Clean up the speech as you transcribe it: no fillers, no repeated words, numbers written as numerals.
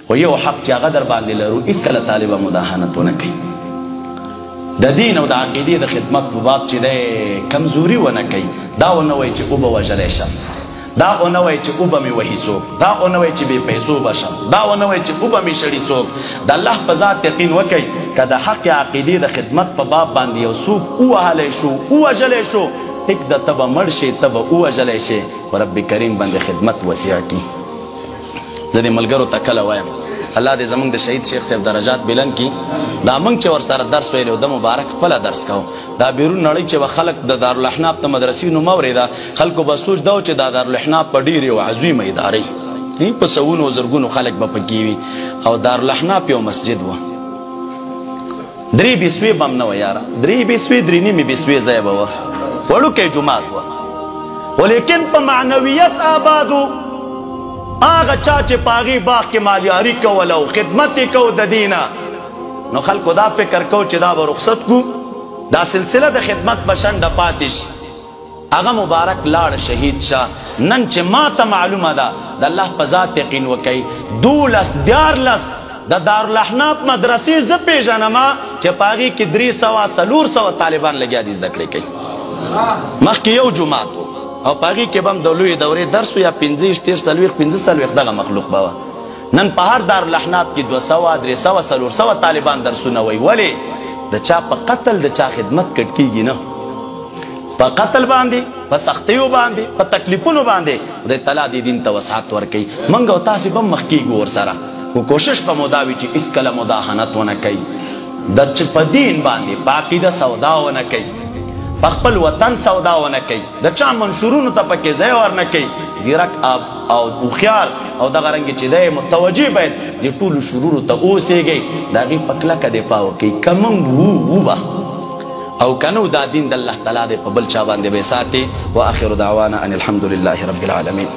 خو یو حق چې هغه در باندې لرو هېڅکله طالبه مداهنت ونه کوي. د دین او د عقیدې د خدمت په باب چې دی کمزوري ونه کوي. دا ونه وایي چې اوبه وژلی شم، دا ونه وایي چې اوبه مې وهي څوک، دا ونه وایي چې بې پیسو به شم، دا ونه وایي چې اوبه مې شړي څوک. د الله په ذات یقین وکئ که د حق عقیدې د خدمت په باب باندې یو څوک ووهلی شو ووژلی شو ټیک د ته به مړ شي، ته به ووژلی شي، خو رب کریم باندې خدمت وسیع کړي. زه دې ملګرو ته کله وایم الله دې زمونږ د شهید شیخ صاحب درجات بلند کړي. دا موږ چې ورسره درس ویلی و د مبارک خپله درس کوو. دا بیرون نړۍ چې به خلک د دارالحناف ته مدرسې نوم اورېده خلکو به سوچ دا و چې دا دارالحناف په ډېرې یو عظیمه ادارې په سوونو زرګونو خلک به پکې وي او دارالحناف یو مسجد و. 3 بیسوې به هم نه وه یاره، 3 بیسوې 3 نیمې بیسوې ځای به وه، وړوکی جومات وه، خو لیکن په معنویت آباد و. هغه چا چې په هغې باغ کې مالیاري کوله او خدمت یې کو د دینه، نو خلکو دا فکر کو چې دا به رخصت کو، دا سلسله د خدمت به شنډه پاتې شي. هغه مبارک لاړ شهید شه. نن چې ما ته معلومه ده د الله په ذات یقین وکئ 12 د دارالحناف مدرسې زه پېژنم چې په هغې کې 300 طالبان لګیا دي زده کړې کوي. مخکې یو جومات و او په هغې کې به هم د لویې دورې درس و یا 15 13 15 دغه مخلوق به وه. نن په هر دارالحناف کې 200 300 400 طالبان درسونه وایي. ولې؟ د چا په قتل د چا خدمت کټ کېږي نه، په قتل باندې، په سختیو باندې، په تکلیفونو باندې خدای تعالی دې دین ته وسعت ورکوي. موږ او تاسې به هم مخ کېږو ورسره، خو کوشش به مو دا وي چې هېڅکله مداهنت ونه کوي، په دین باندې په عقیده سودا ونه کوي، په خپل وطن سودا ونه کوي، د چا منشورونو ته پکې ځای ورنه کوي. زیرک او هوښیار او دغه رنګې چې دی متوجه باید د ټولو شرورو ته اوسېږئ، د هغې په کلکه دفاع وکړئ. که موږ وو به او که نه دا دین د الله تعالی دی په بل چا باندې به یې ساتې. واخر دعوانا ان الحمد لله رب العالمین.